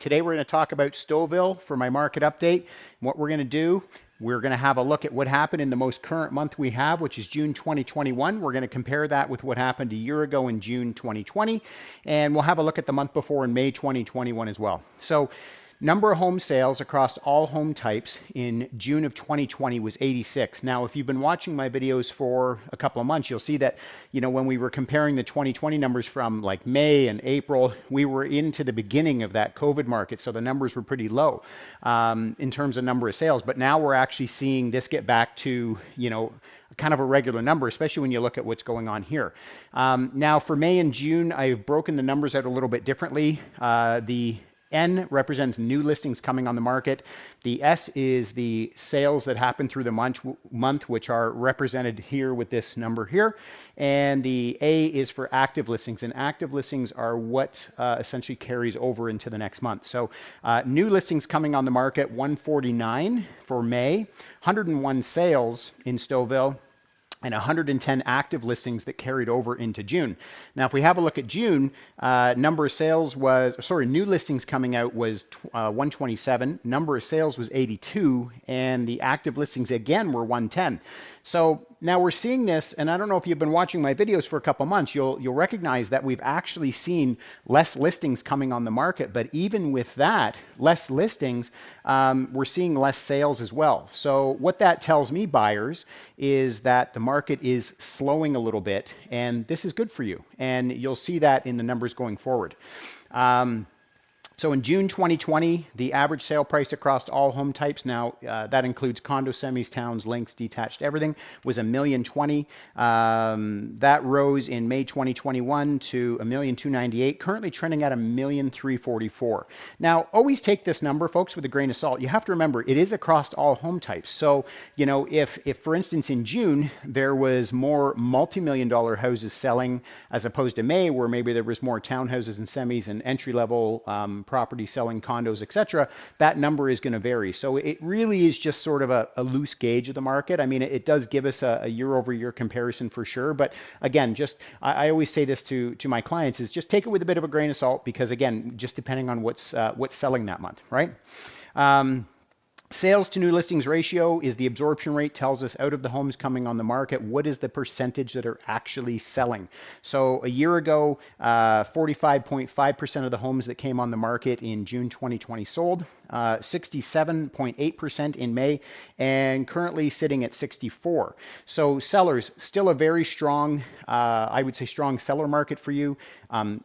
Today we're going to talk about Stouffville for my market update. What we're going to do, we're going to have a look at what happened in the most current month we have, which is June 2021. We're going to compare that with what happened a year ago in June 2020, and we'll have a look at the month before in May 2021 as well. So number of home sales across all home types in June of 2020 was 86. Now, if you've been watching my videos for a couple of months, you'll see that, when we were comparing the 2020 numbers from like May and April, we were into the beginning of that COVID market. So the numbers were pretty low in terms of number of sales. But now we're actually seeing this get back to, kind of a regular number, especially when you look at what's going on here. Now for May and June, I've broken the numbers out a little bit differently. The N represents new listings coming on the market. The S is the sales that happen through the month, which are represented here with this number here. And the A is for active listings, and active listings are what essentially carries over into the next month. So new listings coming on the market, 149 for May, 101 sales in Stouffville, and 110 active listings that carried over into June. Now, if we have a look at June, number of sales new listings coming out was 127, number of sales was 82, and the active listings again were 110. So now we're seeing this, and I don't know if you've been watching my videos for a couple months, you'll recognize that we've actually seen less listings coming on the market, but even with that, less listings, we're seeing less sales as well. So what that tells me, buyers, is that the market is slowing a little bit, and this is good for you, and you'll see that in the numbers going forward. So in June 2020, the average sale price across all home types, now that includes condo, semis, towns, links, detached, everything, was $1,020,000. That rose in May 2021 to $1,298,000, currently trending at $1,344,000. Now, always take this number, folks, with a grain of salt. You have to remember, it is across all home types. So, if for instance in June there was more multi-million-dollar houses selling as opposed to May, where maybe there was more townhouses and semis and entry-level property selling, condos, etc., that number is going to vary. So it really is just sort of a loose gauge of the market. I mean, it does give us a year-over-year comparison for sure. But again, I always say this to my clients is just take it with a bit of a grain of salt, because again, just depending on what's selling that month, right? Sales to new listings ratio is the absorption rate, tells us out of the homes coming on the market, what is the percentage that are actually selling. So a year ago, 45.5% of the homes that came on the market in June 2020 sold, 67.8% in May, and currently sitting at 64. So sellers, still a very strong, I would say strong seller market for you.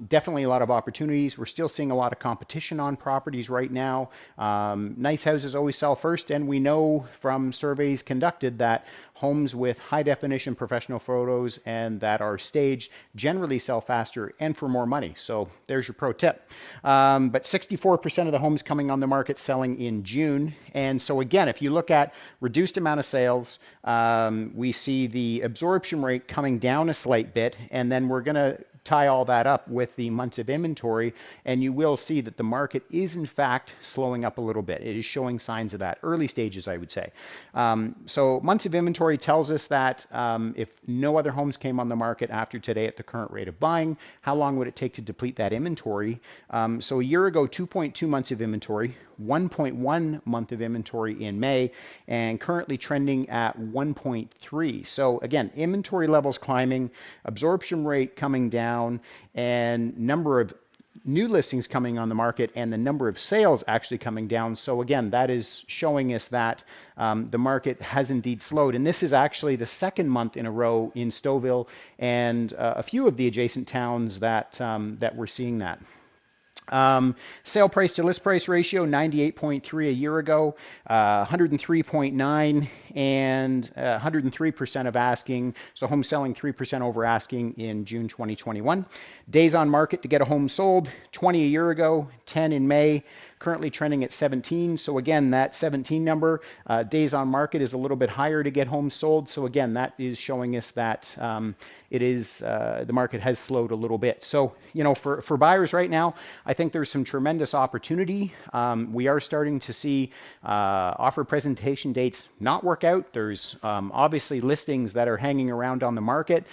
Definitely a lot of opportunities. We're still seeing a lot of competition on properties right now. Nice houses always sell first, and we know from surveys conducted that homes with high definition professional photos and that are staged generally sell faster and for more money. So there's your pro tip. But 64% of the homes coming on the market selling in June. And so again, if you look at reduced amount of sales, we see the absorption rate coming down a slight bit, and then we're going to tie all that up with the months of inventory, and you will see that the market is in fact slowing up a little bit. It is showing signs of that, early stages, I would say. So months of inventory tells us that if no other homes came on the market after today at the current rate of buying, how long would it take to deplete that inventory? So a year ago, 2.2 months of inventory, 1.1 month of inventory in May, and currently trending at 1.3. So again, inventory levels climbing, absorption rate coming down, and number of new listings coming on the market and the number of sales actually coming down. So again, that is showing us that the market has indeed slowed. And this is actually the second month in a row in Stouffville and a few of the adjacent towns that we're seeing that. Sale price to list price ratio, 98.3 a year ago, 103.9, and 103% of asking. So home selling 3% over asking in June 2021. Days on market to get a home sold, 20 a year ago, 10 in May, currently trending at 17. So again, that 17 number, days on market, is a little bit higher to get homes sold. So again, that is showing us that the market has slowed a little bit. So, for buyers right now, I think there's some tremendous opportunity. We are starting to see offer presentation dates not work out. There's obviously listings that are hanging around on the market.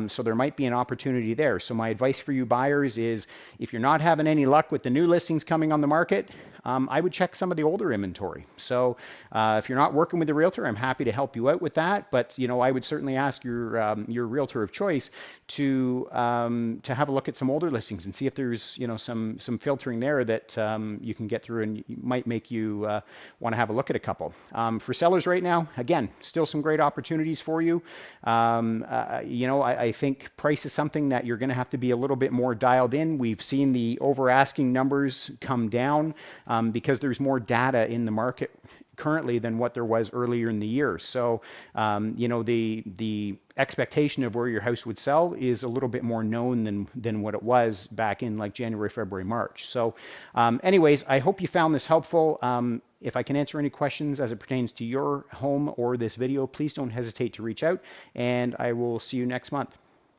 So there might be an opportunity there. So my advice for you buyers is, if you're not having any luck with the new listings coming on the market, I would check some of the older inventory. So if you're not working with a realtor, I'm happy to help you out with that. But I would certainly ask your realtor of choice to have a look at some older listings and see if there's some filtering there that you can get through, and might make you want to have a look at a couple. For sellers right now, again, still some great opportunities for you. I think price is something that you're going to have to be a little bit more dialed in. We've seen the over asking numbers come down because there's more data in the market currently than what there was earlier in the year. So, the expectation of where your house would sell is a little bit more known than what it was back in like January, February, March. So, anyways, I hope you found this helpful. If I can answer any questions as it pertains to your home or this video, please don't hesitate to reach out, and I will see you next month.